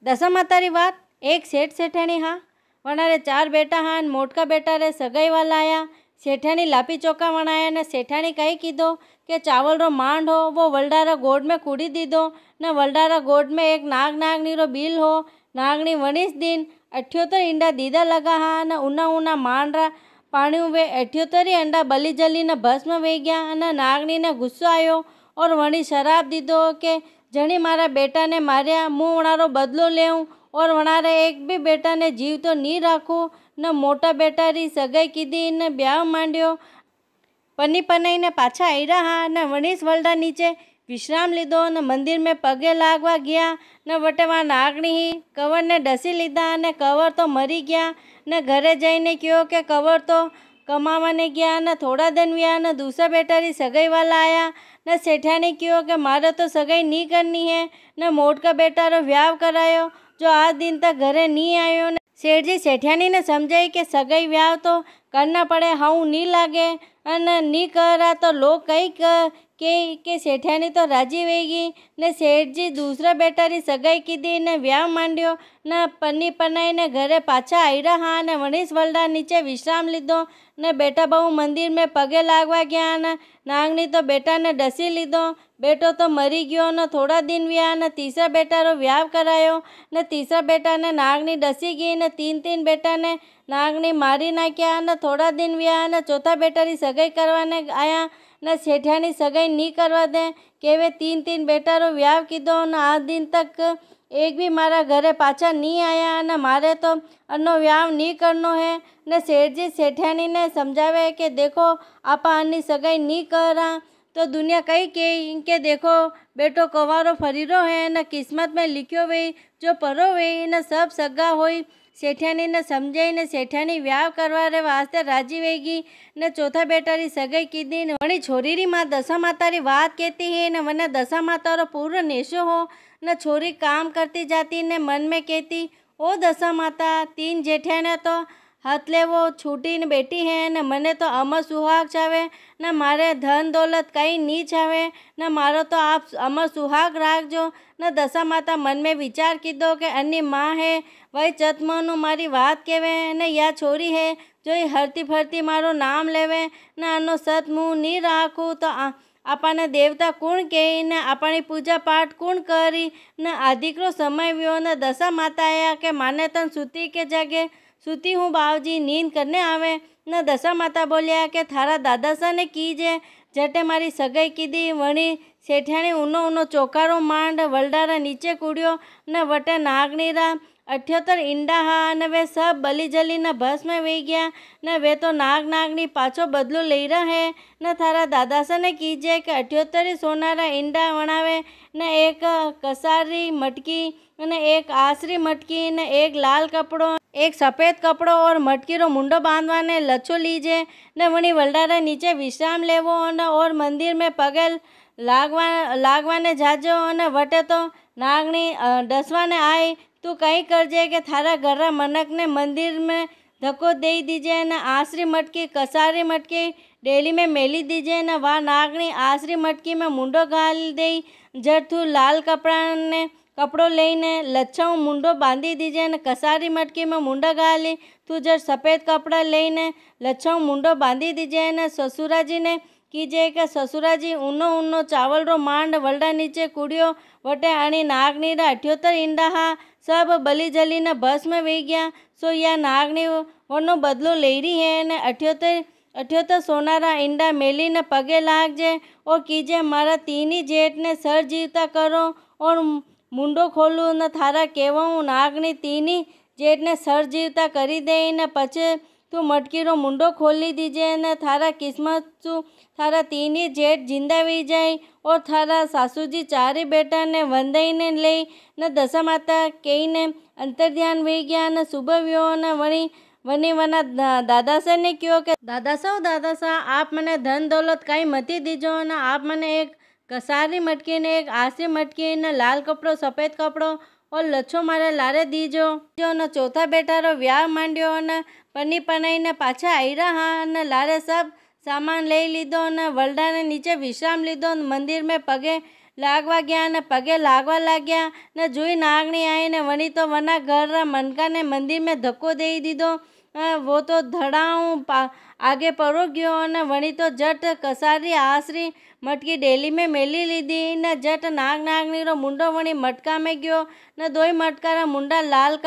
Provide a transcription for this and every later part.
दशा माता री बात। एक सेठ सेठानी हाँ वनारे 4 बेटा हाँ मोटका बेटा रे सगाई वाला आया। सेठानी लापी चौका वणाया ने सेठानी कही कीधो के चावल रो मांड हो वो वलडारा गोड में कूड़ी दीधो ने वलडारा गोड में एक नागनी रो बिल हो। नागनी 19 दिन 78 ईंडा दीदा लगा हाँ ने ऊना ऊना मांडरा पानी वे 78 अंडा बली जली ने भस्म वे गया। ने नागनी ने गुस्सो आयो और वणी शराब दीधो के जणी मारा बेटा ने मार्या मुँ वणारो बदलो लेऊँ और वणारे एक भी बेटा ने जीव तो नहीं राखूँ। न मोटा बेटा री सगाई कीधी ने ब्याह मांड्यो। पनी पनाई ने पाछा आई रहा ने वणीस वलडा नीचे विश्राम लीधो ने मंदिर में पगे लागवा गया ने वटे वहाँ नागणी ही कवर ने डसी लीधा ने कवर तो मरी गया ने घरे जईने कहो के कवर तो कमावाने गया ने थोड़ा दिन व्या ने दूसरा बेटा री सगाई वाला आया ने सेठानी कहो के मारे तो सगाई नहीं करनी है ने मोटका बेटा रो व्याह करायो जो आज दिन तक घरे नहीं आयो। ने सेठ जी सेठियानी ने समझाई कि सगाई व्याह तो करना पड़े हाउ नहीं लागे अने नहीं करा तो लोग कई के सेठियानी तो राजी वेगी। ने सेठ जी दूसरा बेटा री सगाई कीधी ने व्याह मांड्यो ने पन्नी पनाई ने घरे पाछा आई रहा ने वणीस वलडा नीचे विश्राम लीधो ने बेटा बहु मंदिर में पगे लागवा गया ने नागनी तो बेटा ने डसी लीधो। बेटो तो मरी गयो ने थोड़ा दिन व्या ने तीसरा बेटा रो व्याह करायो ने तीसरा बेटा ने नागनी डसी गई ने 3 बेटा ने नागनी मारी नाख्या ने थोड़ा दिन व्या ने चौथा बेटा री सगाई करवाने आया ने सेठियानी सगाई नहीं करवा दे के वे 3 बेटा रो व्याह कीधो ने आज दिन तक एक भी मारा घरे पाछा नहीं आया ने मारे तो अन्नो व्याह नहीं करनो है। ने सेठ जी सेठियानी ने समझावे कि देखो आपा अन्नी सगाई नहीं करा तो दुनिया कई के देखो बेटो कवारो फरीरो है न किस्मत में लिख्यो वे जो परो वे न सब सगा होई। सेठियानी ने समझाई ने सेठियानी व्याह करवा रे वास्ते राजी वेगी ने चौथा बेटा री सगाई कीधी ने वणी छोरी री माँ दशा माता री बात कहती है ने वने दशा माता रो पूरो नेशो हो न छोरी काम करती जाती ने मन में कहती ओ दशा माता 3 जेठियाने तो हाथ वो छूटी ने बेटी है ने मने तो अमर सुहाग छावे न मारे धन दौलत कहीं नहीं छावे न मारो तो आप अमर सुहाग राखजो। न दशा माता मन में विचार कीधो के अन्नी माँ है वही चतमनु मारी बात कहवे ने या छोरी है जो हरती फरती मारो नाम लेवे न आनो सत मुँह नहीं राखू तो आपने देवता कौन कही ने अपनी पूजा पाठ कौन करी न आदिकरो समय व्यो न दशा माता आया के माने तन सूती के जगह सूती हूँ बावजी नींद करने आवे न दशा माता बोलिया के थारा दादा सा ने कीजे जटे मारी सगाई कीधी। वणी सेठियाणी ऊनो ऊनो चौकारो मांड वलडारा नीचे कूड़ियो न वटे नागनी रा 78 ईंडा हा न वे सब बली जली न भस्म में वे गया न वे तो नागनी पाछो बदलो ले रहा है न थारा दादा सा ने कीजे के 78 सोनारा ईंडा वणावे न एक कसारी मटकी न एक आसरी मटकी न एक लाल कपड़ो एक सफ़ेद कपड़ो और मटकी रो मुंडो बांधवाने लच्छो लीजे न वणी वलडारा नीचे विश्राम लेवो न और मंदिर में पगे लागवाने जाजो न वटे तो नागनी डसवाने आई तू कहीं करजे के थारा घरा मनक ने मंदिर में धक्को दे दीजे न आसरी मटकी कसारी मटकी डेली में मेली दीजे न वहाँ नागनी आसरी मटकी में मुंडो घाल दे जर तू लाल कपड़ो लईने लच्छाऊ मुंडो बांधी दीजे न कसारी मटकी में मुंडा घाली तू जर सफ़ेद कपड़ा लईने लच्छाऊ मुंडो बांधी दीजे न ससुराजी ने कीजे के ससुराजी ऊनो ऊनो चावल रो मांड वलडा नीचे कूड़ियो वटे आनी नागनी रा 78 ईंडा हा सब बली जली न भस्म में वे गया। सो या नागनी वनो बदलो ले रही है न 78 सोनारा ईंडा मेली न पगे लागजे और कीजे मारा 3 जेठ ने सर जीवता करो और मुंडो खोलू न थारा केवू नागनी 3 जेठ ने सर जीवता करी दे न पछे तू मटकी रो मुंडो खोली दीजे न थारा किस्मत चू थारा 3 जेठ जिंदा वी जाए और थारा सासूजी 4 बेटा ने वंदई ने ले न दशा माता कई ने अंतर ध्यान वे गया न सुबह व्यो न वनी वना दादा से ने क्यों के दादा सा आप मने धन दौलत कहीं मती दीजो न आप मने एक कसारी मटकी ने एक आसी मटकी न लाल कपड़ो सफ़ेद कपड़ो और लच्छो मारे लारे दीजो जो न चौथा बेटा रो व्याह मांड्यो न पनी पनाई ने पाछा आई रहा न लारे सब सामान ले लीधो न वलडा ने नीचे विश्राम लीधो मंदिर में पगे લાગવા ગયા ને પગે લાગવા લાગ્યા ને જોઈ નાગણી આવીને વણી તો વના ઘરના મનકાને મંદિર મેં ધક્કો દઈ દીધો। वो तो धड़ाऊँ आगे परो गयो ने वणी तो जट कसारी आसरी मटकी डेली में मेली लीधी ने जट नागनी रो मुंडो वणी मटका में गयो ने दोई मटका मुंडा लाल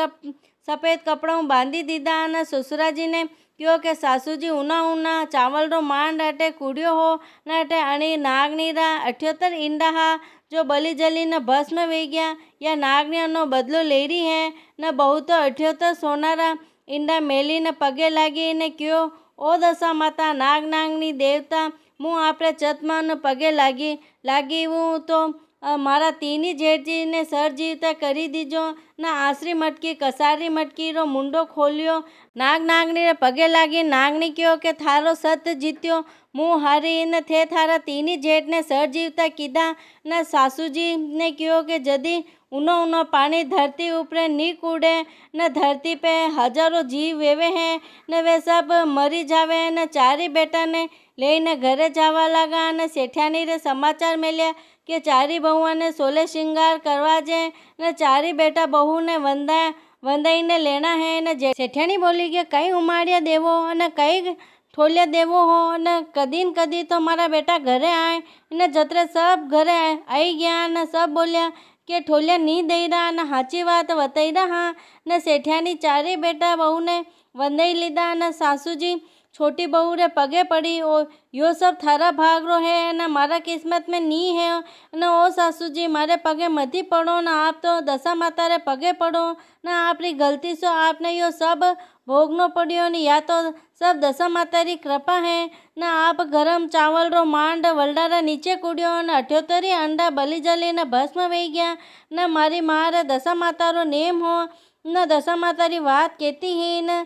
सफेद कपड़ा बांधी दीधा ने ससुराजी ने क्यों के सासूजी ऊना ऊना चावल रो मांड अटे कूड़ियो हो न अटे अणी नागनी रा 78 ईंडा हा जो बली जली न भस्म वे गया या नागनी नो बदलो ले रही है न बहु तो 78 सोनारा ईंडा मेली ने पगे लागी ने क्यों ओ दशा माता नागनी देवता मुँ आपरे चतमा न पगे लागी हूँ तो मारा तीनी जेठजी ने सर जीवता करी दीजो न आसरी मटकी कसारी मटकी रो मुंडो खोलियो। नागनी रे पगे लागी नागनी क्यों के थारो सत जीत्यो मुँह हारी न थे थारा तीनी जेठ ने सर जीवता कीधा न सासूजी ने क्यों के जदी ऊनो पानी धरती ऊपरे नी कूड़े न धरती पे हजारों जीव वेवे हैं न वे सब मरी जावे न चारी बेटा ने लेने घरे जावा लगा न सेठियानी रे समाचार मिल्या कि चारी बहुआ ने सोले श्रृंगार करवा जे न चारी बेटा बहू ने वंदाई ने लेना है न सेठियानी बोली कि कई उमाड़िया देवो न कई ठोलिया देवो हो न कदी तो मारा बेटा घरे आए न जतरे सब घरे आई गया न सब बोलिया के ठोलिया नहीं दई रहा न हाची बात बताई रहा न सेठियानी चारी बेटा बहू ने वंदाई लीधा न सासूजी छोटी बहू रे पगे पड़ी ओ यो सब थारा भाग रो है न मारा किस्मत में नी है न ओ सासूजी मारे पगे मती पड़ो न आप तो दशा माता रे पगे पड़ो न आपरी गलती से आपने यो सब भोगनो पड़ियो न या तो सब दशा माता री कृपा है न आप गरम चावल रो मांड वलडारा नीचे कूड़ियो न 78 अंडा बली जली न भस्म वही गया न मारी माँ रे दशा माता रो नेम हो न दशा माता री बात कहती ही न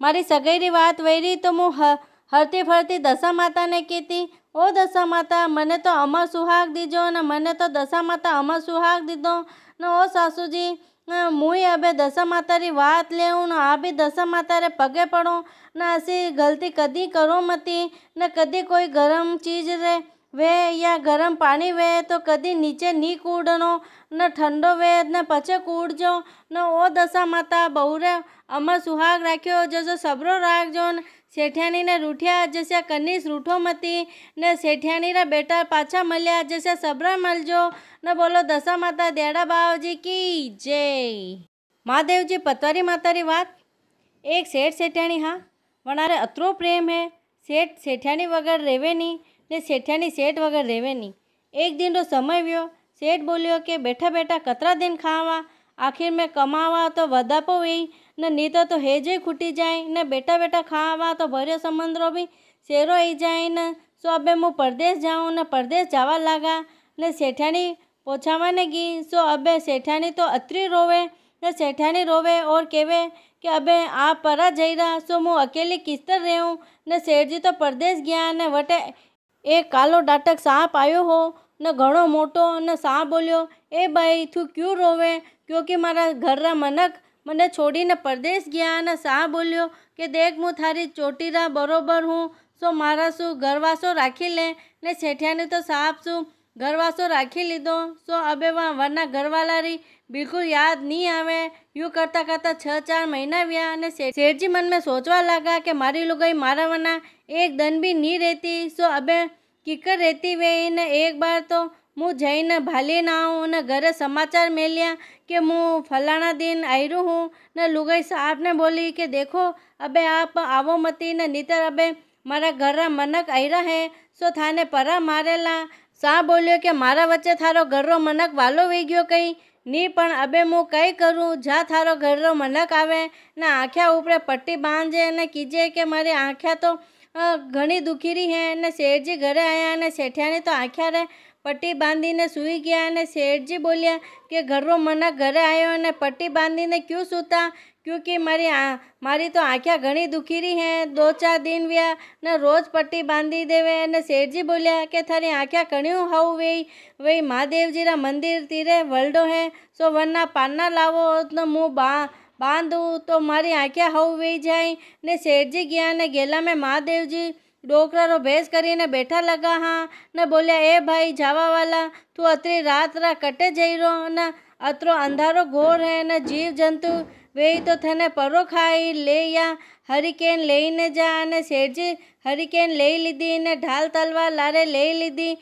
मारी सगाई री बात वही तो मुँह हरती फरती दशा माता ने कहती ओ दशा माता मने तो अमर सुहाग दीजो न मने तो दशा माता अमर सुहाग दीदो न ओ सासूजी मुई अबे दशा माता री बात ले न आप भी दशा माता रे पगे पड़ो न ऐसी गलती कदी करो मती न कदी कोई गरम चीज रे वे या गरम पानी वे तो कदी नीचे नी कूड़नो न ठंडो वे न पचे कूड़जो न ओ दशा माता बहुरे अमर सुहाग राख्यो जो सबरो राखजो न सेठियानी ने रूठिया जैसे कनीस रूठो मती ने सेठियानी रा बेटा पाछा मल्या जैसे सबरा मलजो न बोलो दशा माता देड़ा बावजी की जय। महादेव जी पतवारी माता री बात। एक सेठ सेठियानी हाँ वनारे अतरो प्रेम है सेठ सेठियानी वगर रेवे नी ने सेठियानी सेठ वगर रेवे नी। एक दिन रो समय व्यो सेठ बोलियो कि बैठा बैठा कतरा दिन खावा आखिर में कमावा तो वदापो वही न नीतो तो हेजे खुटी जाए न बेटा बेटा खावा तो भर्यो समुद्रो भी शेरो आई जाए न सो अबे मु परदेश जाऊँ न परदेश जावा लागा न सेठियानी पोछावाने गी सो अबे सेठियानी तो अतरी रोवे न सेठियानी रोवे और केवे कि अबे आप परा जई रहा सो मु अकेली किस्तर रहूँ न सेठ जी तो परदेश गया न वटे एक कालो डाटक सांप आयो हो न घणो मोटो न सांप बोलियो ए भाई तू क्यों रोवे क्योंकि मारा घर रा मनक मने छोड़ी ने परदेश गया न सांप बोलियो कि देख मु थारी चोटीरा बरोबर हूँ सो मारा सु घरवासो राखी ले ने सेठियानी तो सांप सु घरवासो राखी लीधो सो अबे वहाँ वरना घरवाला री बिल्कुल याद नहीं आवे। यूँ करता करता 6-4 महीना व्या ने सेठ जी मन में सोचवा लगा कि मारी लुगाई मारा वना एक दिन भी नहीं रहती सो अबे किकर रहती वे न एक बार तो मुँह जईने भाली ना आऊँ न घरे समाचार मिलिया कि मुँह फलाना दिन आयरू हूँ न लुगाई साहब ने बोली कि देखो अबे आप आवो मती न नीतर अबे मारा घर रा मनक आयरा है सो थाने परा मारेला। साहब बोलियो कि मारा वच्चे थारो घर रो मनक वालो वे गयो कई नी पण अबे मु कई करूँ जा थारो घर रो मनक आवे न आँख्या ऊपरे पट्टी बांधे न कीजे कि मारी आँख्या तो घणी दुखी रही है न सेठ जी घरे आया न सेठियानी तो आँख्या रे पट्टी बांधी ने सुई गया ने सेठ जी बोलिया कि घर रो मनक घरे आयो ने पट्टी बांधी ने क्यों सूता क्योंकि मारी तो आँख्या घणी दुखी रही है 2-4 दिन व्या न रोज पट्टी बांधी देवे ने सेठ जी बोलिया कि थारी आँख्या घणियों हाउ वही महादेव जी रा मंदिर तीरे वलडो है सो वरना पाना लावो न मुँह बांधू तो मारी आँखें हाउ वे जाए ने सेठ जी गया ने गेला में महादेव जी डोकरारो भेस करीने बैठा लगा हाँ ने बोलिया, ए भाई जावावाला, तू अतरी रात कटे जई रो ने अतरो अंधारो घोर है ने जीव जंतु वेई तो थने परो खाई ले या हरिकेन लईने जा। ने सेठजी हरिकेन लई लीधी ने ढाल तलवार लारे लई लीधी।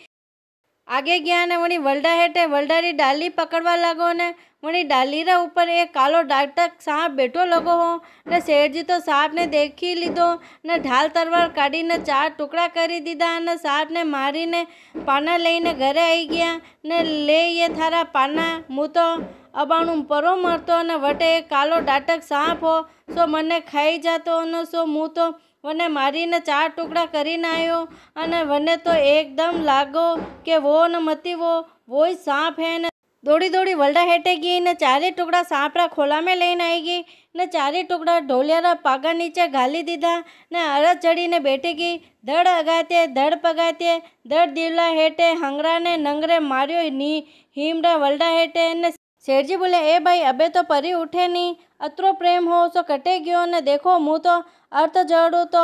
आगे गया ने वणी वलडा हेठे वलडारी डाली पकड़वा लगो ने वणी डाली रा ऊपर एक कालो डाकटक सांप बैठो लगो हो ने सेठजी तो सांप ने देखी लीधो ने ढाल तलवार काढ़ी ने 4 टुकड़ा करी दीधा ने सांप ने मारी ने पाना लईने घरे आई गया ने ले ये थारा पाना मु तो अबाणु परो मरतो ने वटे एक कालो डाटक सांप हो सो मने खाई जातो ने सो मु तो वने मारीने 4 टुकड़ा करीने आयो अने वने तो एकदम लागो के वो न मती वो ही सांप है ने दौड़ी दौड़ी वलडा हेठे गई ने 4 टुकड़ा सांप रा खोला में लईने आई गई ने 4 टुकड़ा ढोलियारा पागा नीचे घाली दीधा ने अरज चढ़ीने बैठी गई। धड़ अगाते धड़ पगाते धड़ दीवला हेठे हंगरा ने नंगरे मारियो नी हीमड़ा वलडा हेठे ने सेठजी बोले, ए भाई अबे तो परी उठे नहीं, अतरो प्रेम हो सो कटे गयो ने देखो मुँह तो अर्थ जड़ू तो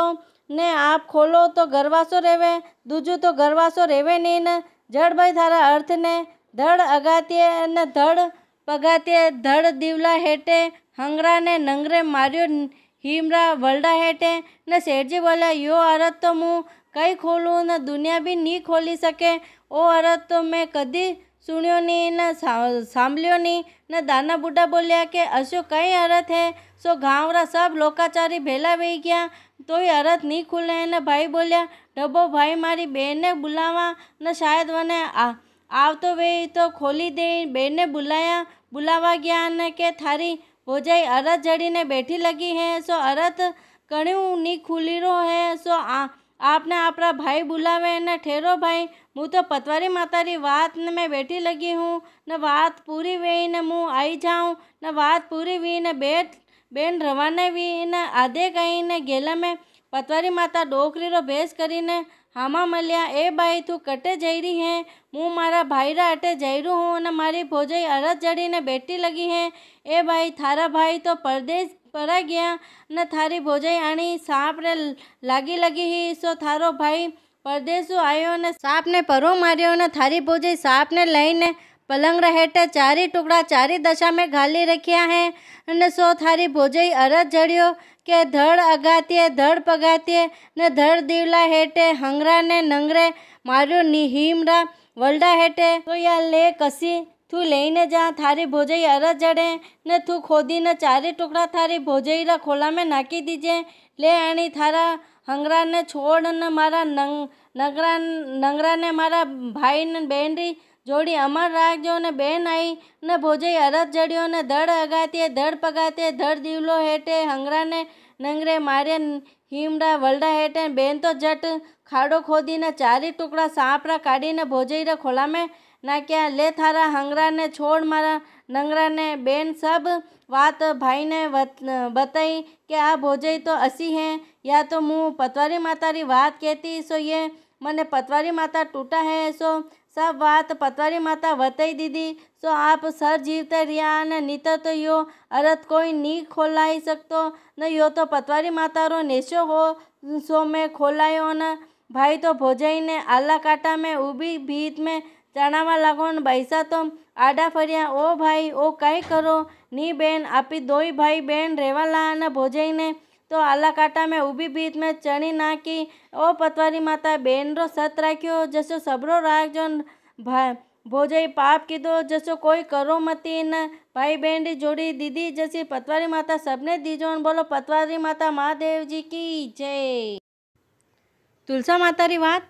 ने आप खोलो तो गरवासो रेवे, दूजू तो गरवासो रेवे नहीं ने जड़ भाई थारा अर्थ ने धड़ अगाते ने धड़ पगाते धड़ दीवला हेठे हंगरा ने नंगरे मारियो हीमरा वलडा हेठे ने सेठजी बोला, यो अर्थ तो मुँह कई खोलूँ ने दुनिया भी नहीं खोली सके, ओ अर्थ तो मैं कदी सुनियो नहीं ने सांभलियो नहीं ने दाना बूढ़ा बोलिया कि अशो कई अर्थ है सो गाँवरा सब लोकाचारी भेला वही गया तो ही अर्थ नहीं खुले ने भाई बोलिया, डब्बो भाई मारी बेन ने बुलावा ने शायद वने आव तो वे तो खोली दे। बेन ने बुलावा गया ने के थारी भोजाई अर्थ जड़ी ने बैठी लगी है सो अर्थ कण्यू नहीं खुली रो है सो आपने आपरा भाई बुलावे ने ठहरो भाई मु तो पतवारी मातारी वात ने मैं बैठी लगी हूँ न वात पूरी वी ने मु आई जाऊँ न वात पूरी वी ने बेन रवाने वी ने आधे कहीं ने गेला में पतवारी माता डोकरी रो भेस करीने हामा मलिया, ए भाई तू कटे जई रही है, मु मारा भाई रा अटे जईरू हूँ न मारी भोजाई अरज जड़ी ने बैठी लगी है। ए भाई थारा भाई तो परदेश परा गया न थारी भोजाई आनी सांप रे लगी ही सो थारो भाई परदेसु आयो ने सांप ने परो मारियो ने थारी भोजाई सांप ने लईने पलंग रा हेठे 4 टुकड़ा 4 दशा में घाली रखिया है ने सो थारी भोजाई अरज जड़ियो के धड़ अगातीए धड़ पगातीए ने धड़ दीवला हेठे हंगरा ने नंगरे मारियो हीमरा वलडा हेठे तो या ले कसी तू लईने जा थारी भोजाई अरज जड़े ने तू खोदी ने 4 टुकड़ा थारी भोजाई रा खोला में नाखी दीजे ले आनी थारा हंगरा ने छोड़ ने मारा नंगरा ने मारा भाई ने बेन री जोड़ी अमर राखजो ने बेन आई ने भोजाई अरज जड़ियो ने धड़ अगाते धड़ पगाते धड़ दीवलो हेठे हंगरा ने नंगरे मारे हीमड़ा वलडा हेठे बेन तो जट खाड़ो खोदी ने 4 टुकड़ा सांप रा काढ़ी ने भोजाई रा खोला में नाख्या ले थारा हंगरा ने छोड़ मारा नंगरा ने बेन सब बात भाई ने बताई कि आ भोजाई तो असी है या तो मुँह पतवारी माता री बात कहती सो ये मने पतवारी माता टूटा है सो सब बात पतवारी माता बताई दीदी सो आप सर जीवते रिया ने नीतर तो यो अर्थ कोई नहीं खोलाई सकतो न यो तो पतवारी माता रो नेशो हो सो मैं खोलायो न भाई तो भोजाई ने आला काटा में उभी भीत में चढ़ावा लागो न बैसा तो आडा फरिया ओ भाई ओ कई करो नी बेन आपी दोई भाई बेन रेवाला न भोजाई ने तो आला काटा में उभी भीत में चढ़ी नाखी ओ पतवारी माता बेन रो सत राख्यो जसो सबरो राखजो भाई भोजाई पाप कीधो जसो कोई करो मती न भाई बहन री जोड़ी दीदी जैसी पतवारी माता सबने दीजो न बोलो पतवारी माता महादेव जी की जय। तुलसा माता री बात।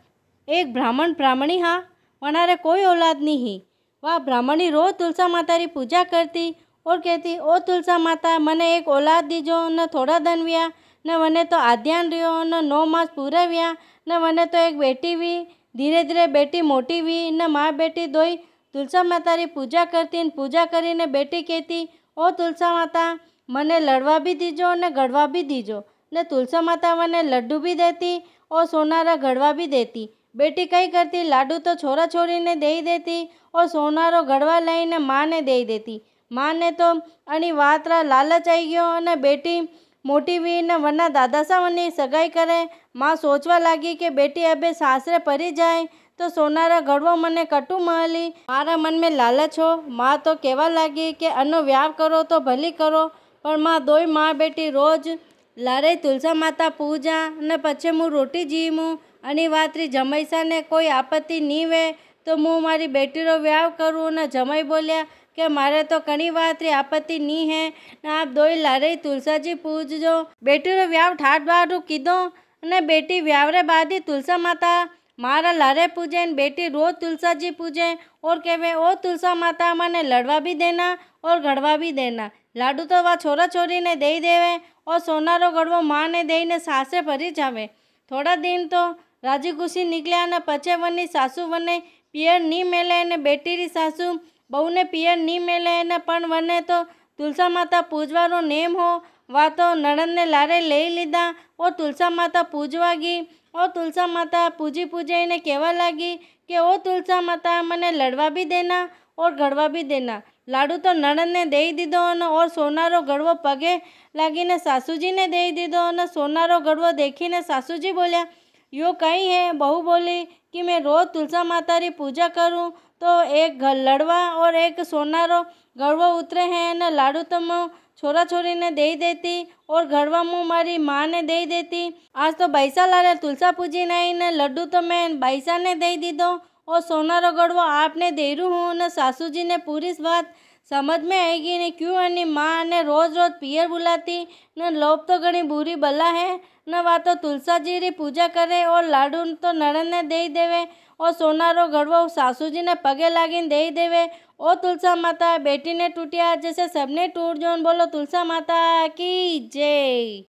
एक ब्राह्मणी हाँ वनारे कोई औलाद नहीं ही। वह ब्राह्मणी रोज तुलसा माता री पूजा करती और कहती, ओ तुलसा माता मने एक औलाद दीजो न थोड़ा धन व्या न वने तो आध्यान रियो न 9 मास पूरा व्या न वने तो एक बेटी भी धीरे धीरे बेटी मोटी हुई न माँ बेटी दोई तुलसा माता री पूजा करती न पूजा करी ने बेटी कहती, ओ तुलसा माता मने लड़वा भी दीजो ने गड़वा भी दीजो ने तुलसा माता मने लड्डू भी देती और सोनारा गड़वा भी देती। बेटी कई करती लाडू तो छोरा छोरी ने दे देती और सोनारो गड़वा लईने माँ ने दे देती। माँ ने तो अणी वात रा लालच आई गयो ने बेटी मोटी वीर ने वरना दादा सावनी सगाई करे। माँ सोचवा लगी कि बेटी अबे सासरे परी जाए तो सोनारा घड़वो मने कटू महली। मारा मन में लालच हो। माँ तो कहवा लगी कि अनो व्याव करो तो भली करो, पर माँ दोई माँ बेटी रोज लारे तुलसा माता पूजा ने पछे मु रोटी जीमू। अनी वातरी जमाईसा ने कोई आपत्ति नी वे तो मु मारी बेटी रो व्याव करूँ। ने जमाई बोलिया कि मारे तो कणी वातरी आपत्ति नी है ने आप दोई लारे तुलसाजी पूजजो। बेटी रो व्याव ठाट बारू कीधो ने बेटी व्यावरे बादी तुलसा माता मारा लारे पूजे। बेटी रोज तुलसा जी पूजे और कहवे ओ तुलसा माता मने लड़वा भी देना और गड़वा भी देना। लाडू तो वह छोरा छोरी ने दे देवे और सोनारो गड़वो माँ ने दे ने सासे भरी जावे। थोड़ा दिन तो राजी खुशी निकलिया ने पचे वनी सासू वने पियर नी मेले ने बेटी री सासू बहू ने पियर नी मेले ने पण वने तो तुलसा माता पूजवारो नेम हो। वा तो नणंद ने लारे ले लीधा और तुलसा माता पूजवा गई। और तुलसा माता पूजी पूजे ने कहवा लगी कि ओ तुलसा माता मने लड़वा भी देना और गड़वा भी देना। लाडू तो नणंद ने दे दीधो और सोनारो गड़वो पगे लागीने सासूजी ने दे दीधो। और सोनारो गड़वो देखीने सासूजी बोलिया यो कहीं है। बहू बोली कि मैं रोज तुलसा माता री पूजा करूं तो एक लड़वा और एक सोनारो गड़वो उतरे हैं न लाडू तो मैं छोरा छोरी ने दे देती और गड़वा मुँह मारी माँ ने दे देती। आज तो बैसा लारे तुलसा पूजी नहीं ने लड्डू तो मैं बैसा ने दे दीधो और सोनारो गड़वो आपने दे रू हूँ। न सासू जी ने पूरी बात समझ में आएगी ने क्यों अनी माँ ने रोज रोज पियर बुलाती न लोभ तो घनी बुरी बला है। न वा तो तुलसा जी री पूजा करे और लाडू तो नणंद ने दे देवे और सोनारो गड़वो सासू जी ने पगे लागिन दे देवे। ओ तुलसा माता बेटी ने टूटिया जैसे सबने टूट जो। बोलो तुलसा माता की जय।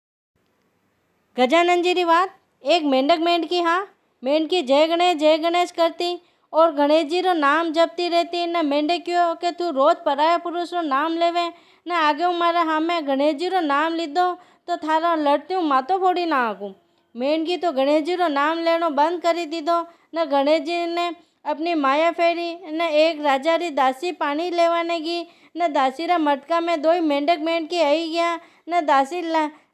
गजानन जी री बात। एक मेंढक मेंढकी हाँ मेंढकी जय गणेश करती और गणेश जी रो नाम जपती रहती। न मेंढक्यो के तू रोज पराया पुरुष रो नाम लेवे न आगे मारा हामे गणेश जी रो नाम लीधो तो थारा लड़ती हूँ मातो फोड़ी ना आगू। मेंढकी तो गणेश जी रो नाम लेनो बंद करी दीधो। न गणेश जी ने अपनी माया फेरी न एक राजा री दासी पानी लेवाने गई। न दासी रा मटका में दोई मेंढक मेंढकी आई गया। न दासी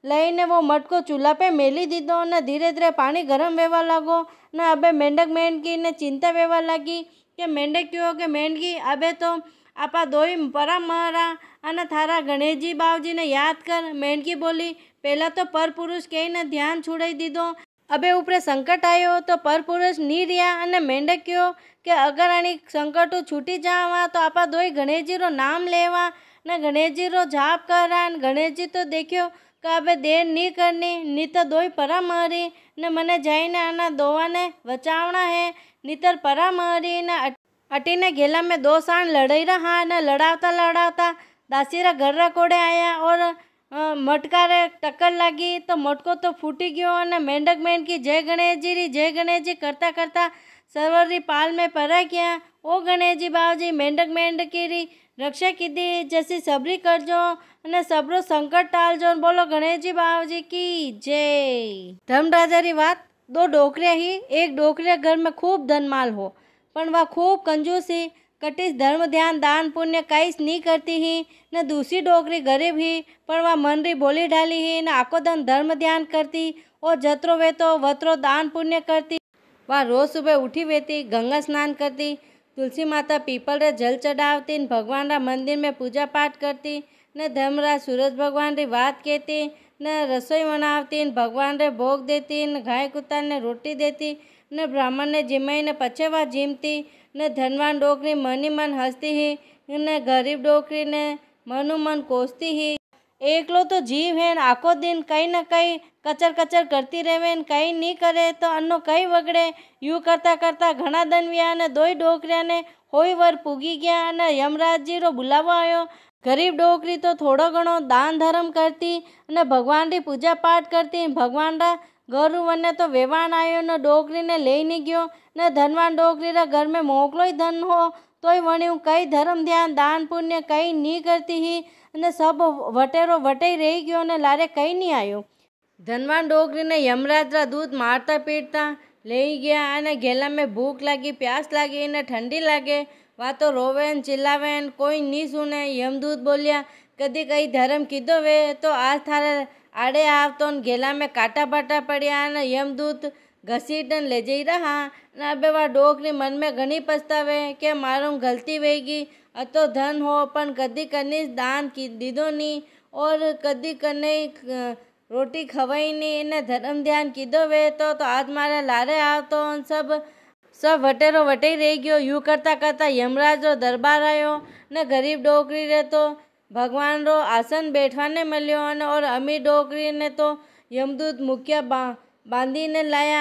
लईने वो मटको चूल्हा पे मेली दीधो। न धीरे धीरे पानी गरम वेवा लागो। न अबे मेंढक मेंढकी ने चिंता वेवा लगी कि मेंढक क्यों के मेंढकी अबे तो आपा दोई परा मारा अने थारा गणेश जी बावजी ने याद कर। मेंढकी बोली पहला तो पर पुरुष कई ने ध्यान छुड़ाई दीधो अबे ऊपरे संकट आयो तो पर पुरुष नी रिया। अने मेंढक क्यों कि अगर आनी संकट छूटी जावा तो आपा दोई गणेश जी रो नाम लेवा न गणेश जी रो जाप करा। गणेश जी तो देखियो कि अबे देर नी करनी नी तो दोई परा मारी न मने जाइने आना दोवा ने बचावना है नीतर परा मारी न अटीने गेला में दो साण लड़ाई रहा न लड़ावता लड़ावता दासीरा घर रा कोड़े आया और मटका रे टक्कर लगी तो मटको तो फूटी गयो। और मेंढक मेंढकी जय गणेश जी करता करता सरोवर री पाल में परा गया। ओ गणेश जी बावजी मेंढक मेंढकी री रक्षा कीधी जैसी सबरी करजो અને સબરો સંકટ ટાલજો। बोलो गणेश जी बावजी की जय। धर्मराजा री बात। दो डोकरिया ही एक डोकरिया घर में खूब धनमाल हो पण वह खूब कंजूस ही कटिस धर्म ध्यान दान पुण्य काईस नी करती ही। न दूसरी डोकरी गरीब ही पण वह मन री बोली ढाली ही न आखो दिन धर्म ध्यान करती और जतरो वेतो वतरो दान पुण्य करती। वह रोज सुबह उठी वेती गंगा स्नान करती तुलसी माता पीपल रे जल चढ़ावती भगवान रा मंदिर में पूजा पाठ करती न धर्मराज सूरज भगवान री बात कहती न रसोई बनावती भगवान रे भोग देती न गाय कुत्ता ने रोटी देती न ब्राह्मण ने जिमाई ने पछे वह जीमती न धनवान डोकरी मनी मन हंसती ही न गरीब डोकरी ने मनु मन कोसती ही। एकलो तो जीव है आखो दिन कहीं न कहीं कचर कचर करती रहे कहीं नहीं करे तो अन्नो कहीं वगड़े। यूँ करता करता घना दिन व्या ने दोई डोकरिया ने होई वर पूगी गया न यमराज जी रो बुलावो आयो। गरीब डोकरी तो थोड़ो घणो दान धर्म करती न भगवान री पूजा पाठ करती भगवान रा घर वने तो वेवाण आयो न डोकरी ने ले नहीं गयो न धनवान डोकरी रा घर में मोकलो ही धन हो तोय वण्यू कई धर्म ध्यान दान पुण्य कई नहीं करती ही न सब वटेरो वटे रही गयो न लारे कई नहीं आयो। धनवान डोकरी ने यमराज रा दूध मारता पीटता ले गया अने गेला में भूख लगी प्यास लगी न ठंडी लागे वा तो रोवेन चिल्लावेन कोई नहीं सुने। यमदूत बोलिया कदी कई धर्म कीधो वे तो आज थारे आड़े आवतो ने घेला में काटा बाटा पड़िया ने यमदूत घसीटन ले जई रहा ने अबे वा डोकरी मन में घणी पछतावे के मारू गलती वेगी अतो धन हो पण कदी कनी दान की दीधो नी और कदी कने रोटी खवाई नी ने धर्म ध्यान कीधो वे तो आज मारे लारे आवतो सब वटेरो वटे रही गयो। यूँ करता करता यमराज रो दरबार आयो ने गरीब डोकरी रे तो भगवान रो आसन बैठवाने मिल्यो और अमीर डोकरी ने तो यमदूत मुखिया बांधी ने लाया।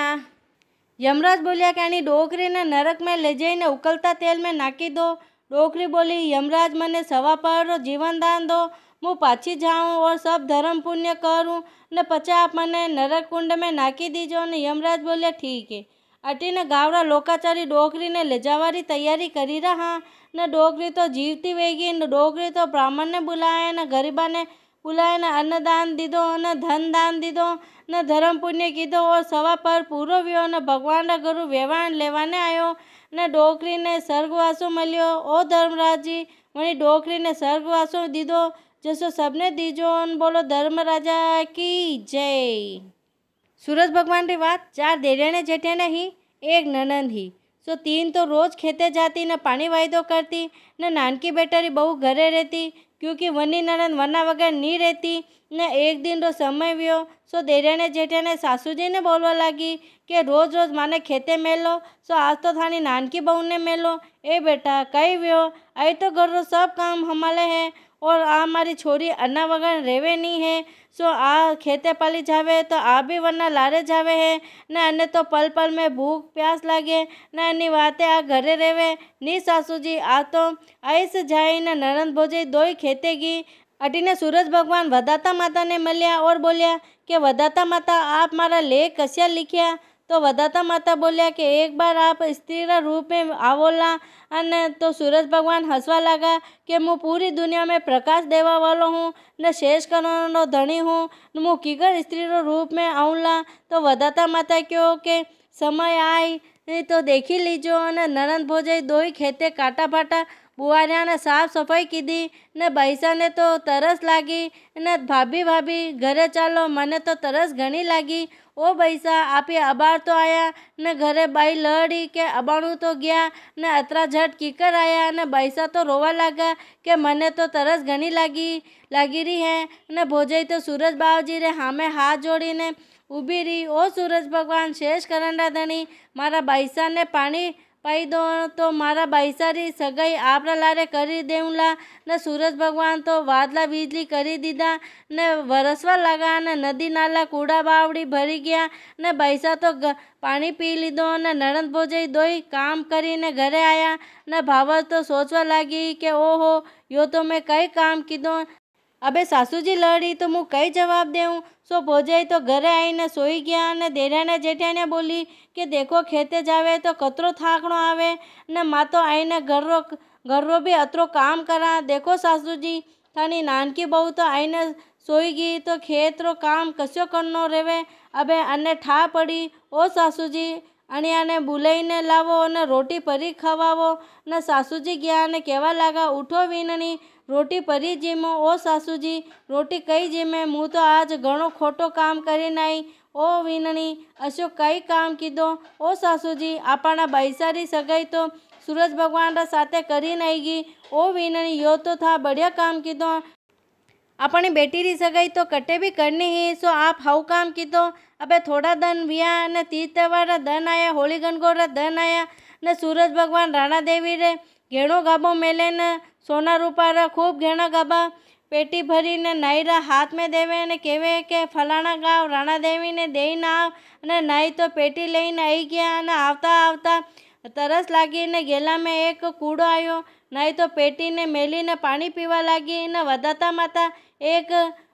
यमराज बोलिया कि आनी डोकरी ने नरक में ले जाइने उकलता तेल में नाखी दो। डोकरी बोली, यमराज मने सवा पहर रो जीवन दान दो, मु पाछी जाऊँ और सब धर्म पुण्य करूँ ने पछे आप मने नरक कुंड में नाखी दीजो ने। यमराज बोले ठीक है। अटीने गावड़ा लोकाचारी डोकरी ने ले जावारी तैयारी करी रहा ने डोकरी तो जीवती वेगी ने डोकरी तो ब्राह्मण ने बुलाया ने गरीबा ने बुलाया ने अन्नदान दीधो ने धन दान दीधो ने धर्म पुण्य कीधो और सवा पर पूरो व्यो ने भगवान रा गुरु वेवाण लेवाने आयो ने डोकरी ने स्वर्गवासो मल्यो। ओ धर्मराज जी वही डोकरी ने स्वर्गवासो दीधो जसो सबने दीजो। बोलो धर्मराजा की जय। सूरज भगवान री बात। 4 देराणे जेठाणे ही, एक ननंद ही। सो 3 तो रोज खेते जाती ने पानी वायदो करती ने नानकी बेटारी बहू घरे रहती क्योंकि वनी ननंद वना वगैर नहीं रहती ने एक दिन रो समय व्यो। सो देराणे जेठाणे सासूजी ने बोलवा लागी कि रोज रोज माने खेते मेलो, सो आज तो थानी नानकी बहू ने मेलो। ए बेटा कई व्यो, आई तो घर रो सब काम हमाले है और आ मारी छोरी अन्ना वगैर रेवे नहीं है। सो आ खेते पाली जावे तो आ भी वरना लारे जावे है ने अन्य तो पल पल में भूख प्यास लागे ने अन्नी वाते आ घरे रेवे नी। सासूजी आ तो ऐस जाई ने ननंद भोजे दोई खेते गी। अटीने सूरज भगवान वदाता माता ने मल्या और बोलिया कि वदाता माता आप मारा लेख कस्या लिखिया। तो वदाता माता बोलिया कि एक बार आप स्त्री रा रूप में आवोला अने तो सूरज भगवान हंसवा लगा कि मु पूरी दुनिया में प्रकाश देवा वालो हूँ ने शेष करोड़ो धनी हूँ, मु कीकर स्त्री रो रूप में आऊला। तो वदाता माता क्यों के समय आई तो देखी लीजो। ने ननंद भोजाई दोई खेते काटा फाटा बुआरिया ने साफ सफाई कीधी ने बैसा ने तो तरस लागी ने भाभी भाभी घरे चालो मने तो तरस घणी लागी। ओ बैसा आपे अबार तो आया ने घरे बाई लड़ी के अबाणु तो गया ने अतरा झट कीकर आया ने बैसा तो रोवा लगा कि मने तो तरस घणी लागी रही है ने भोजाई तो सूरज बावजी रे हामे हाथ जोड़ी ने ऊभी रही। ओ सूरज भगवान शेष करंडा धनी मारा बैसा ने पानी पाई दो तो मारा बैसारी सगाई आपरा लारे करी देऊला ने सूरज भगवान तो वादला बिजली करी दीदा ने वरसवा लगा ने नदी नाला कूड़ा बावड़ी भरी गया ने बैसा तो पानी पी लीधो ने ननंद भोजाई दोई काम करी ने घरे आया ने भावल तो सोचवा लगी कि ओहो यो तो मैं कई काम कीधो, अबे सासूजी लड़ी तो मु कई जवाब देऊँ। सो भोजाई तो घरे आईने सोई गया ने देराणे जेठाणे बोली कि देखो खेते जावे तो कतरो थाकणो आवे ने मां तो आईने घर रो भी अतरो काम करा। देखो सासूजी थानी नानकी बहू तो आईने सोई गई तो खेत रो काम कस्यो करनो रेवे, अबे अने ठा पड़ी। ओ सासूजी अणिया ने बुलाईने लावो ने रोटी परी खवावो ने सासूजी गया ने कहवा लगा उठो वीनणी रोटी परी जीमो। ओ सासूजी रोटी कई जीमे, मु तो आज घणो खोटो काम करीने आई। ओ वीनणी अशो कई काम कीधो। ओ सासूजी आपणा बैसारी सगाई तो सूरज भगवान रा साथे करीने आई गई। ओ वीनणी यो तो था बढ़िया काम कीधो, अपनी बेटी री सगाई तो कटे भी करनी ही, सो आप हाउ काम कीधो। अबे थोड़ा धन विया ने तीज त्योहार रा धन आया, होली गणगौर रा धन आया ने सूरज भगवान राणा देवी रे घेणो गाबो मेले ने सोना रूपा रा खूब घेणा गाबा पेटी भरी ने नाईरा हाथ में देवे ने केवे के फलाना गाँव राणा देवी ने दे ना ने नाई तो पेटी लईने आई गया ने आवता आवता तरस लागी ने गेला में एक कूड़ो आयो। नाई तो पेटी ने मेली ने पानी पीवा लागी ने वदाता माता एक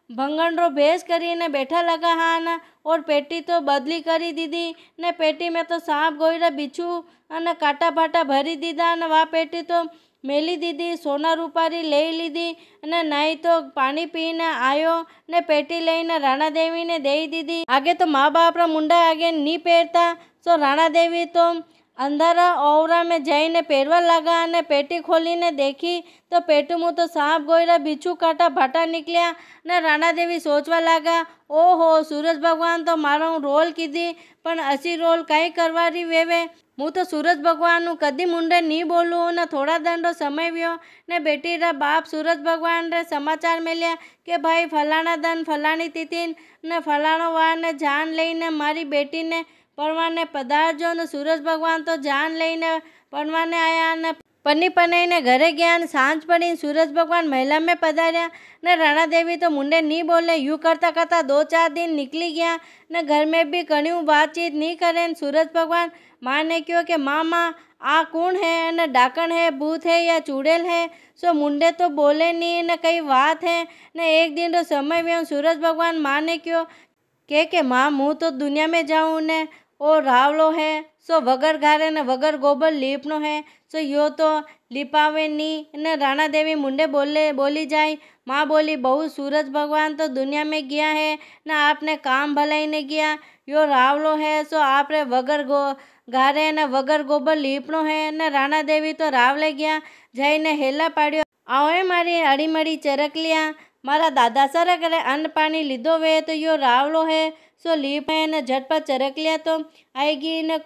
भंगण रो भेष करीने बैठा लगा हान और पेटी तो बदली करी दीदी ने पेटी में तो सांप गोईरा बिच्छू अने काटा बाटा भरी दीदा ने वा पेटी तो मेली दीदी सोना रूपारी ले लीधी ने नाई तो पानी पीने आयो ने पेटी लईने राणा देवी ने दे दीदी। आगे तो माँ बाप रा मुंडा आगे नी पेरता, सो राणा देवी तो अंधारा ओवरा में जईने पेरवा लगा अने पेटी खोलीने देखी तो पेटुं तो सांप गोयरा बीछू कांटा भाटा निकल्या ने राणादेवी सोचवा लगा, ओहो सूरज भगवान तो मारो रोल कीधी पण असी रोल कई करवारी वेवे। हूँ तो सूरज भगवान कदी मुंडे नहीं बोलूँ ने थोड़ा दंडो समय व्यो ने बेटी रा बाप सूरज भगवान रे समाचार मिल्या के भाई फलाना दन फलानी तिथि ने फलाणो वार ने जान लईने मारी बेटी ने परवाने पधारजो ने सूरज भगवान तो जान लईने परवाने आया ने पन्नी पनाईने घरे गया ने सांज पड़ी सूरज भगवान महिला में पधार्या ने राणादेवी तो मुंडे नहीं बोले। यूँ करता करता 2-4 दिन निकली गया ने घर में भी कण्यू बातचीत नहीं करे। सूरज भगवान माँ ने कहो कि मामा आ कौन है ने डाकण है भूत है या चुड़ैल है। सो मुंडे तो बोले नहीं ने कई बात है ने एक दिन रो समय व्यो। सूरज भगवान माँ ने कहो के माँ मुँह तो दुनिया में जाऊँ ने ओ रावलो है सो वगर घारे ने वगर गोबर लीपनो है सो यो तो लिपावे नी ने राणादेवी मुंडे बोली जाए। माँ बोली बहू सूरज भगवान तो दुनिया में गया है ना आपने काम भलाई ने गया यो रावलो है सो आपरे वगर घारे ने वगर गोबर लीपनो है ने राणादेवी तो रावले गया जईने हेला पाड्यो, आओए मारी अड़ीमड़ी चरकलिया मारा दादा सारा करे अन्न पानी लीधो वे तो यो रावलो है सो लीप है ने झटपट चरकलिया तो आएगी ने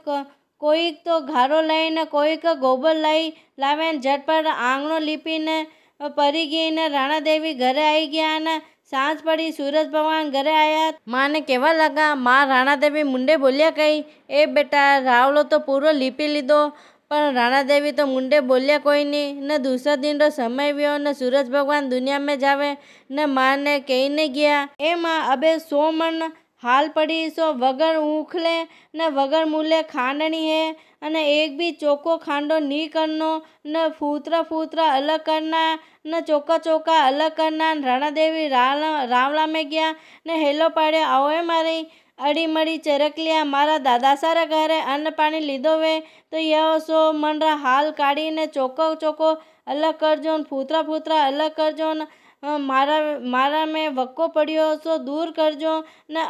कोई तो घारो लाई ने कोई का गोबर लाई लावे ने झटपट आंगणो लीपी ने परी गई ने राणादेवी घरे आई गया ने सांझ पड़ी सूरज भगवान घरे आया। माँ ने कहवा लगा, माँ राणादेवी मुंडे बोलिया कही ए बेटा रावलो तो पूरो लीपी लीधो पर राणादेवी तो मुंडे बोलिया कोई नहीं ने दूसरा दिन रो समय व्यो ने सूरज भगवान दुनिया में जावे ने माँ ने कही ने गया ए माँ अबे 100 मन हाल पड़ी सो वगर ऊखले ने वगर मूले खांडनी है अने एक भी चोको खांडो नहीं करनो न फूतरा अलग करना न चोका अलग करना। राणादेवी रावला में गया ने हेलो पाड़े, आओए मारी अड़ीमड़ी चरकलिया मारा दादा सारा घरे अन्न पानी लीधो वे तो यह सो मन रा हाल काढ़ी ने चोको अलग करजो फूतरा अलग करजो न मारा में वक्को पड़ियो सो दूर करजो ने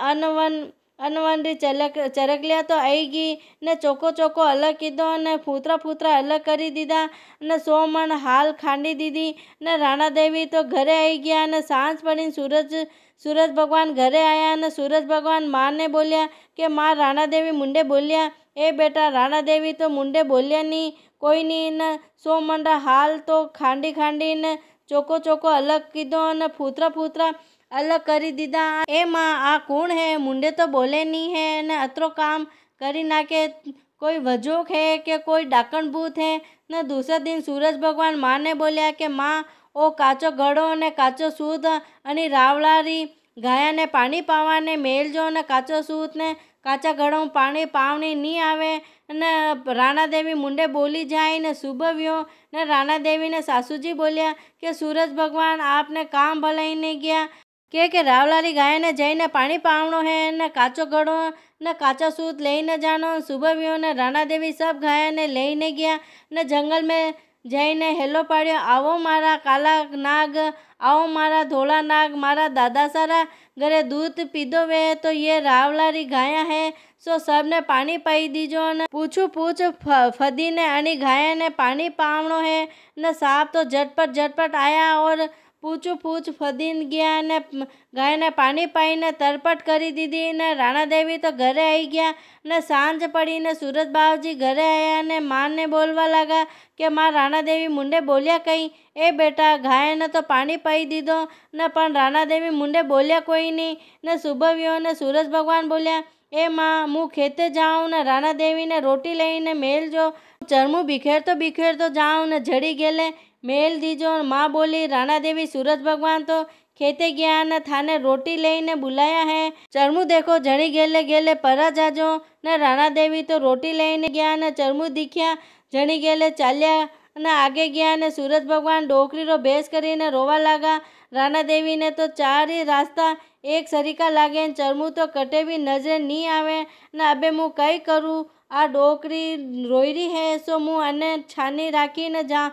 अनवन री चरकलिया तो आईगी ने चोको अलग कीधो ने फूतरा अलग करी दीधा ने 100 मन हाल खांडी दीदी ने राणादेवी तो घरे आई गया ने सांझ पड़ी सूरज भगवान घरे आया ने सूरज भगवान माँ ने बोलिया कि माँ राणादेवी मुंडे बोलिया ए बेटा राणादेवी तो मुंडे बोलिया नहीं कोई नहीं ने 100 मन रा हाल तो खांडी ने चोको अलग कीधो ने फूतरा अलग करी दीदा। ए माँ आ कौन है मुंडे तो बोले नहीं है ने अतरो काम करी नाके कोई वजोक है कि कोई डाकण भूत है ने दूसरा दिन सूरज भगवान माँ ने बोलिया कि माँ ओ काचो घड़ो ने काचो सूत अनी रावलारी गाया ने पानी पावा ने मेल जो ने काचो सूत ने काचा घड़ों पानी पावनी नहीं आवे ने राणादेवी मुंडे बोली जाए ने सुबह व्यो ने राणादेवी ने सासूजी बोलिया कि सूरज भगवान आपने काम भलाई ने गया के रावलारी गाय ने जईने पानी पावनो है ने काचो घड़ो ने काचा सूत लईने जानो। सुबह व्यो ने राणादेवी सब गाय ने लईने गया ने जंगल में जईने हेलो पाड्यो, आवो मारा काला नाग आओ मारा धोला नाग मारा दादा सारा घरे दूध पीधो वे तो ये रावलारी गाया है सो सबने पानी पाई दीजो ने पूछ फदी ने अनी गाया ने पानी पावनो है ने साहब तो झटपट आया और पूछ फदीन गया ने गाय ने पानी पाई ने तरपट करी दीदी ने राणादेवी तो घरे आई गया ने सांझ पड़ी ने सूरज बाबूजी घरे आया ने माँ ने बोलवा लगा कि माँ राणादेवी मुंडे बोलिया कहीं ए बेटा गाय ने तो पानी पाई दीधो ने पण राणादेवी मुंडे बोलिया कोई नहीं ने सुबह व्यो ने सूरज भगवान बोलिया ए माँ मुँह खेते जाऊँ ने राणादेवी ने रोटी लईने मेल जो चरमू बिखेर तो जाऊँ ने झड़ी गेले मेल दीजो। माँ बोली राणादेवी सूरज भगवान तो खेते गया ने थाने रोटी लईने बुलाया है चरमू देखो झड़ी गेले परा जाजो ने राणादेवी तो रोटी लईने गया ने चरमू दिख्या झड़ी गेले चाल्या ने आगे गया ने सूरज भगवान डोकरी रो भेस करीने रोवा लागा। राणादेवी ने तो 4 ही रास्ता एक सरीका लागे चरमू तो कटे भी नजरे नहीं आवे ने अबे मु कई करूँ आ डोकरी रोयरी है सो मु अने छानी राखी ने जा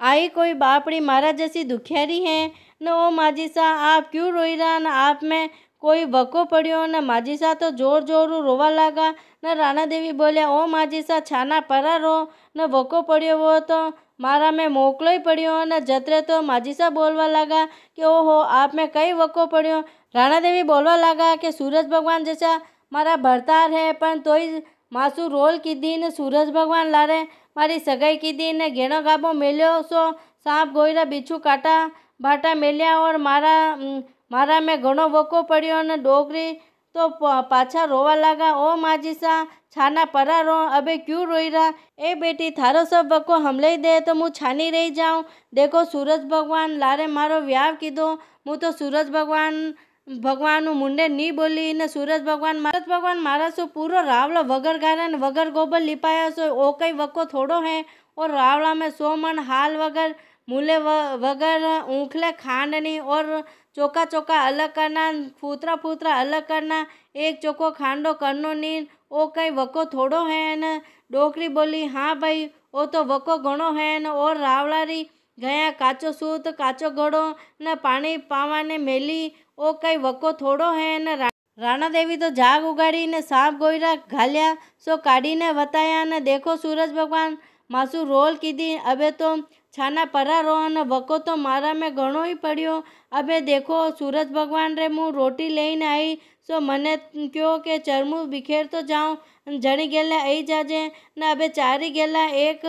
आई कोई बापड़ी मारा जैसी दुखियारी है न। ओ माजीसा आप क्यों रोई रहा न? आप में कोई वको पड़ियो न? माजीसा तो जोर जोरू रोवा लागा न। राणा देवी बोलिया ओ माजीसा छाना परा रो न, वको पड़ियो वो तो मारा में मोकलो ही पड़ियो न। जतरे तो माजीसा बोलवा लगा कि ओहो आप में कई वको पड़ियो। राणा देवी बोलवा लगा कि सूरज भगवान जैसा मारा भरतार है पण तोय मासू रोल कीधी ने सूरज भगवान लारे मारी सगाई कीधी ने घेणो गाबो मेल्यो सो सांप गोयरा बिच्छू काटा भाटा मेल्या और मारा में घणो वको पड़ियो न। डोकरी तो पाछा रोवा लगा ओ माजीसा छाना परा रो, अबे क्यों रोई रहा? ए बेटी थारो सब वको हमले ही दे तो मुँ छानी रही जाऊँ। देखो सूरज भगवान लारे मारो व्याव कीधो, मुँ तो सूरज भगवान मुंडे नी बोली ने। सूरज भगवान मारा सो पूरो रावलो वगर गारा ने वगर गोबर लिपाया सो ओ कई वको थोड़ो है। और रावला में 100 मन हाल वगर मूले वगर ऊँखले खांडनी और चोका चोका अलग करना, फूतरा अलग करना, एक चोको खांडो करनो नी ओ कई वको थोड़ो है न। डोकरी बोली हाँ भाई ओ तो वको घणो है न। और रावलारी गया काचो सूत काचो घड़ो न पानी पावाने मेली ओ कई वको थोड़ो है न। राणा देवी तो जाग उगाड़ी ने सांप गोयरा घाल्या सो काढ़ी ने बताया न। देखो सूरज भगवान मासू रोल कीधी, अबे तो छाना परा रो न, वको तो मारा में घणो ही पड़ियो। अबे देखो सूरज भगवान रे मुँ रोटी लईने आई सो मने क्यों के चरमू बिखेर तो जाऊँ जणी गेला आई जाजे न। अबे चारी गेला एक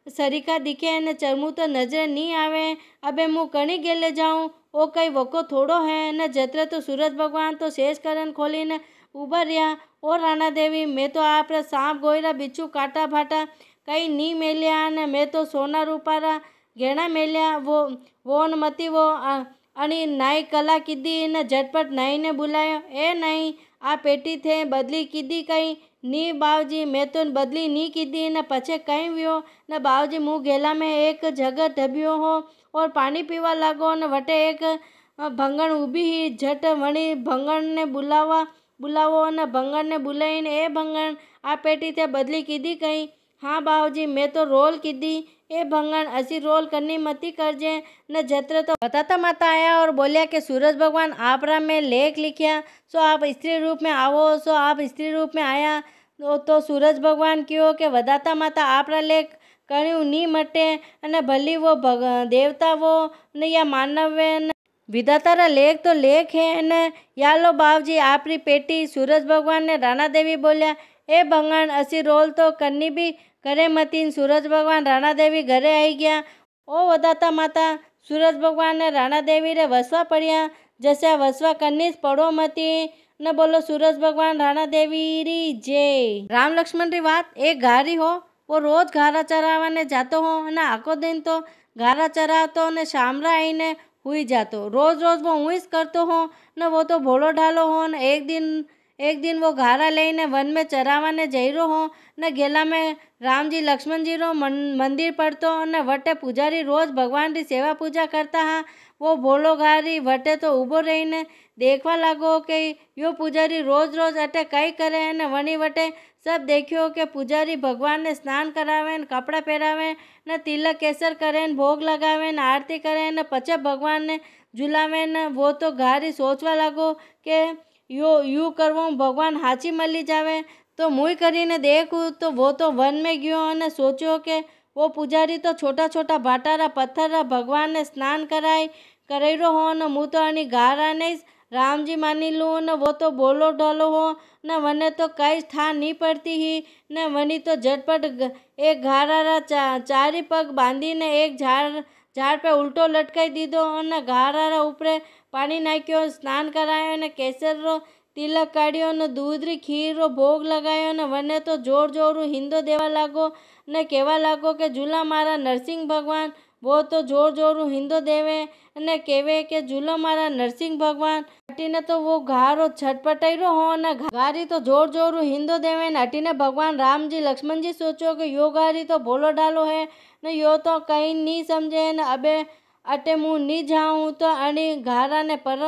सरीका दिखे न चरमू तो नजरे नहीं आवे। अबे मुँ कणी गेले जाऊँ ओ कई वको थोड़ो है न। जतरे तो सूरज भगवान तो शेष करन खोली ने उभा रहा। और राणा देवी मैं तो आप सांप गोयरा बिच्छू काटा भाटा कई नी मेल्या ने, मैं तो सोना रूपारा घेणा मेल्या वो न मती वो अणी नाई कला कीधी ने। झटपट नाई ने बुलायो ए नाई आ पेटी थे बदली कीधी कई नी? बावजी मैं तो बदली नी कीधी न। पछे कहीं व्यो न बावजी मुँह गेला में एक जगह ढब्यो हो और पानी पीवा लागो न। वटे एक भंगण ऊभी ही झट वणी भंगण ने बुलावो न। भंगण ने बुलाईने ए भंगण आ पेटी थे बदली कीधी कई? हाँ बावजी मैं तो रोल कीधी। ए भंगण असी रोल करनी मती करजे न। जतरे तो बताता माता आया और बोलिया कि सूरज भगवान आपरा में लेख लिखिया सो आप स्त्री रूप में आवो। सो आप स्त्री रूप में आया तो सूरज भगवान क्यों के वदाता माता आपरा लेख कण्यू नी मटे अने भली वो देवता वो न या मानव न विधाता रा लेख तो लेख है न। यालो बावजी आपरी पेटी। सूरज भगवान ने राणा देवी बोलिया ए भंगण असी रोल तो करनी भी करे मतीन। सूरज भगवान राणा देवी घरे आई गया। ओ वदाता माता सूरज भगवान ने राणा देवी रे वसवा पड़िया जैसे वसवा करनीस पड़ो मती न। बोलो सूरज भगवान राणा देवी री जय। राम लक्ष्मण री बात एक घारी हो वो रोज घारा चरावाने जातो हो न। आखो दिन तो घारा चरावतो ने शामरा आईने हुई जातो। रोज रोज वो हुईस करतो हो न। वो तो भोलो ढालो हो न। एक दिन वो घारा लईने वन में चरावाने जईरो हो न। गेला में राम जी लक्ष्मण जी रो मंदिर पड़तो न। वटे पुजारी रोज भगवान री सेवा पूजा करता हा। वो भोलो घारी वटे तो ऊभो रहीने देखवा लागो कि यो पुजारी रोज रोज अटे कई करे न। वणी वटे सब देखियो कि पुजारी भगवान ने स्नान करावे न, कपड़ा पहरावे न, तिलक केसर करे न, भोग लगावे न, आरती करे न, पछे भगवान ने झुलावे न। वो तो घारी सोचवा लागो कि यू करवो भगवान हाची मली जावे तो मुई करीने देखूँ। तो वो तो वन में गयो और सोचो कि वो पुजारी तो छोटा छोटा भाटारा पत्थर भगवान ने स्नान कराइरो हो न। मुँ तो अनी घारा नहीं राम जी मानी लूँ न। वो तो बोलो ढोलो हो न। वने तो कई ठा नहीं पड़ती ही न। वनी तो झटपट एक घारा चारी पग बांधी ने एक झाड़ पे उल्टो लटकाई दीधो न। घारा ऊपरे पानी नाख्यो, स्नान करायो न, केसर रो तिलक काढ़ियो न, दूध री खीर रो भोग लगायो न। वने तो जोर जोरू हिंदो देवा लागो न। कहवा लागो के झूला मारा नरसिंह भगवान। वो तो जोर जोरू हिंदो देवे न केवे के झूलो मारा नरसिंह भगवान। अटीने तो वो घारो छटपटाईरो हो न। घारी तो जोर जोरू हिंदो देवे न। अटीने भगवान राम जी लक्ष्मण जी सोचो कि यो घारी तो भोलो डालो है न। यो तो कहीं नहीं समझे न। अबे अटे मुँह नहीं जाऊँ तो अणी घारा ने पर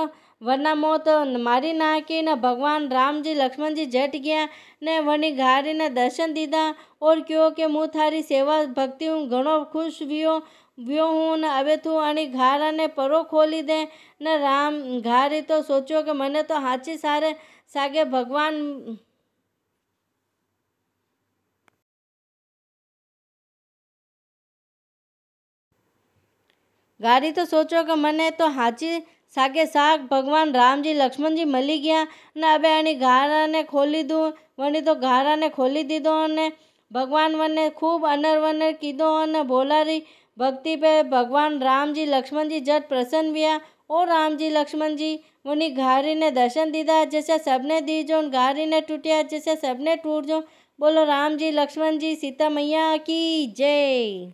वरना मोत मारी नाखी न। भगवान राम जी लक्ष्मण जी झट गया ने वनी घारी ने दर्शन दीधा और क्यों के मुँह थारी सेवा भक्ति घणो खुश हुयो व्यो हूँ ने अवे तू अणी घारा ने परो खोली दे ने राम घारी तो सोचो कि मने तो हाची सारे सागे भगवान गाड़ी तो सोचो कि मने तो हाची सागे साग भगवान राम जी लक्ष्मण जी मली गया ने अबे आनी घारा ने खोली दू वनी तो घारा ने खोली दीदो ने भगवान वने खूब अनर वनर कीधो ने भोलारी भक्ति पे भगवान राम जी लक्ष्मण जी जट प्रसन्न हुआ। ओ राम जी लक्ष्मण जी वनी घारी ने दर्शन दीदा जैसे सबने दीजो घारी ने टूटिया जैसे सबने टूट जो। बोलो राम जी लक्ष्मण जी सीता मैया की जय।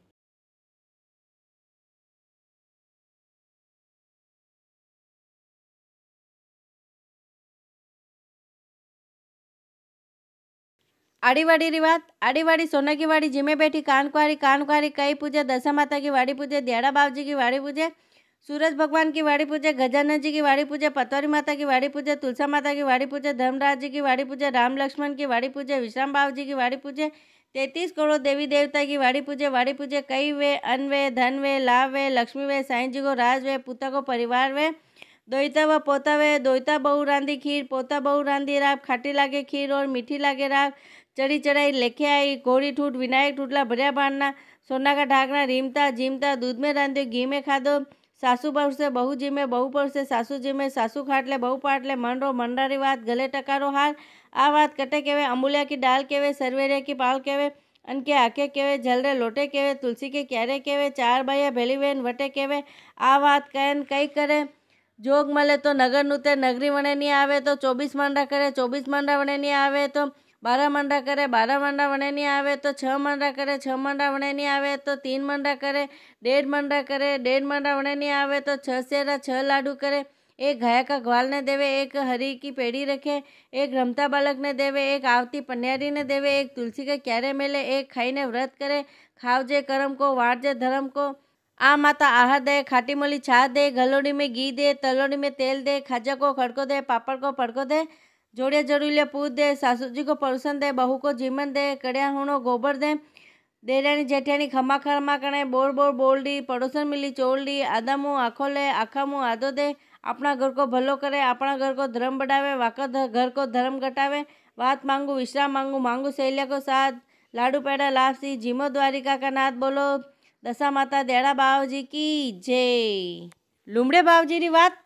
आड़ीवाड़ी रिवाज आड़ीवाड़ी सोना की वाड़ी जिमे बैठी कानकुआरी कई पूजे दशा माता की वाड़ी पूजे दियाड़ा बाबजी की वाड़ी पूजे सूरज भगवान की वाड़ी पूजे गजानन जी की वाड़ी पूजे पतौरी माता की वाड़ी पूजे तुलसा माता की वाड़ी पूजे धर्मराज जी की वाड़ी पूजे राम लक्ष्मण की वाड़ी पूजे विश्राम बाबू जी की वाड़ी पूजे 33 करोड़ देवी देवता की वाड़ी पूजे कई वे अन्न वे धन वे लाभ वे लक्ष्मी वे साईं जी को राज वे पुता को परिवार वे दोईता व पोता वे दोईता बहु रांधी खीर पोता बहु रांधी राब खाटी लागे खीर और मीठी लागे राब चढ़ी चढ़ाई लेके आई घोड़ी ठूठ विनायक ठूठला भरिया बाणना सोना का ढाकना रीमता जीमता दूध में रांध्यो घी में खाधो सासू परसे बहू जी में बहू परसे सासू जी में सासू खाटले बहू पाटले मनरो मंडारी बात गले टकारो हार आ बात कटे केवे अमूलिया की डाल केवे सरवेरिया की पाल केवे अनके आके केवे जलरे लोटे केवे तुलसी के क्यारे केवे चार बाया भेली वेन वटे केवे आ बात कहन कई करे जोग मले तो नगर नुते नगरी वणे नहीं आवे तो 24 मंडा करे 24 मंडा वणे नहीं आवे तो 12 मंडा करे 12 मंडा वणे नहीं आवे तो 6 मंडा करे 6 मंडा वणे नहीं आवे तो 3 मंडा करे 1.5 मंडा करे 1.5 मंडा वणे नहीं आवे तो 6 सेरा 6 लाडू करे एक घाया का ग्वाल ने देवे एक हरी की पेड़ी रखे एक रमता बालक ने देवे एक आवती पन्यारी ने देवे एक तुलसी के क्यारे मेले एक खाई ने व्रत करे खावजे करम को वारजे धर्म को आ माता आहार दे खाटी मोली छा दे गलोड़ी में घी दे तलोड़ी में तेल दे खाजा को खड़को दे पापड़ को पड़को दे जोड़िया जरूलिया पूछ दे सासू जी को परोसन दे बहू को जीमन दे कड़िया हुणो गोबर दे देरानी जेठानी खमा खमा कणे बोर बोर बोल दी पड़ोसन मिली चोल दी आधा मुँह आखो ले आखा मुँह आधो दे अपना घर को भलो करे अपना घर को धर्म बढ़ावे वाका घर को धर्म घटावे बात मांगू विश्राम मांगू मांगू सहेलिया को साथ लाडू पेड़ा लापसी जीमो द्वारिका का नाथ बोलो दशा माता देड़ा बावजी की जय। लुमड़े बावजी री बात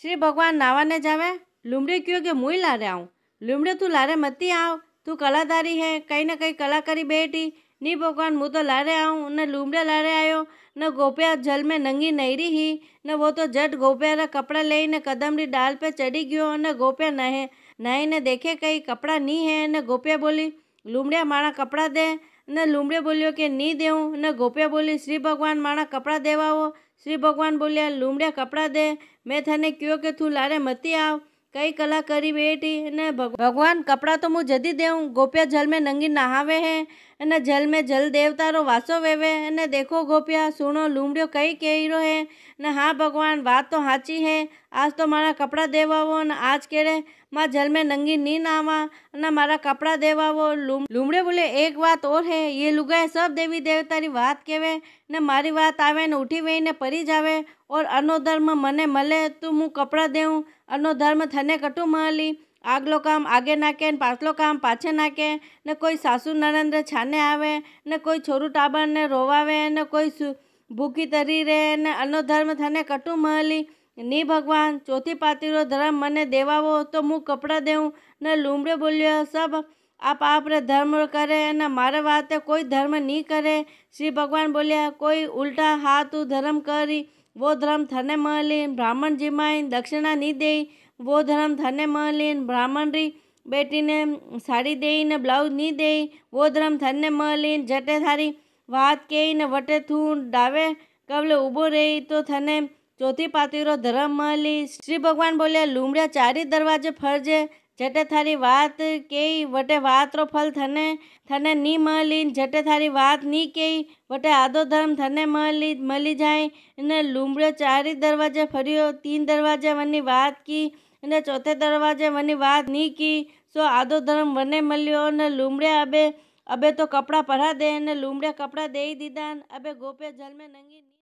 श्री भगवान नावा ने जावे लुमड़े क्यों के मुई लारे आऊँ लुमड़े तू लारे मती आव तू कलाधारी है कहीं ना कहीं कला करी बैठी नी भगवान मुँह तो लारे आऊँ न लुमड़े लारे आयो न गोपिया जल में नंगी नहरी ही न वो तो जट गोपिया रा कपड़ा ले न कदम री डाल पे चढ़ी गयो न गोपिया नहे नहे ने देखे कहीं कपड़ा नहीं है न गोपिया बोली लुमड़िया मारा कपड़ा दे न लुमड़े बोलियो कि नहीं देऊँ न गोपिया बोली श्री भगवान मारा कपड़ा देवाओ श्री भगवान बोलिया लुमड़िया कपड़ा दे मैं थने क्यों के तू लारे मती आव कई कला करी बेटी ने भगवान कपड़ा तो मुँह जदी देऊँ गोपिया जल में नंगी नहावे है न जल में जल देवता रो वासो वेवे न देखो गोपिया सुनो लुमड़ियो कई कहीरो है न हाँ भगवान बात तो साची है आज तो मारा कपड़ा देवावो न आज केड़े माँ जल में नंगी नी नावा न मारा कपड़ा देवावो लुमड़े बोले एक बात और है ये लुगाए सब देवी देवता री बात केवे न मारी बात आवे न उठी वही ने परी जावे और अनोधर्म मने मले तू मुँह कपड़ा देऊँ अनोधर्म थने कटू महली आगलो काम आगे नाके न पाछलो काम पाछे नाके न कोई सासू नरेंद्र छाने आवे न कोई छोरू टाबर ने रोवावे न कोई भूखी तरी रे न अनोधर्म थने कटू महली नी भगवान चौथी पातीरो धर्म मने देवावो तो मुँह कपड़ा देऊँ न लुमड़े बोलियो सब आप रे धर्म करे न मारे वाते कोई धर्म नहीं करे श्री भगवान बोलिया कोई उल्टा हाथ तू धर्म करी वो धर्म थने महलीन ब्राह्मण जिमाइन दक्षिणा नहीं दे वो धर्म थने महलीन ब्राह्मण री बेटी ने साड़ी दे न ब्लाउज नहीं दे वो धर्म थने महलीन जटे थारी बात के न वटे थू डावे कबले ऊबो रही तो थने चौथी पातीरो धर्म महली श्री भगवान बोलिया लुमड़िया चारी दरवाजे फरजे जटे थारी बात के वटे बात रो फल थने थने नी महलीन जटे थारी बात नी के वटे आधो धर्म थने महली मली जाए ने लुमड़ियो चारी दरवाजे फरियो 3 दरवाजे वनी बात की ने चौथे दरवाजे वनी बात नी की सो आधो धर्म वने मलियो ने लुमड़िया अबे अबे तो कपड़ा पहरा दे ने लूमड़े कपड़ा दे ही दीदा। अबे गोपे जल में नंगी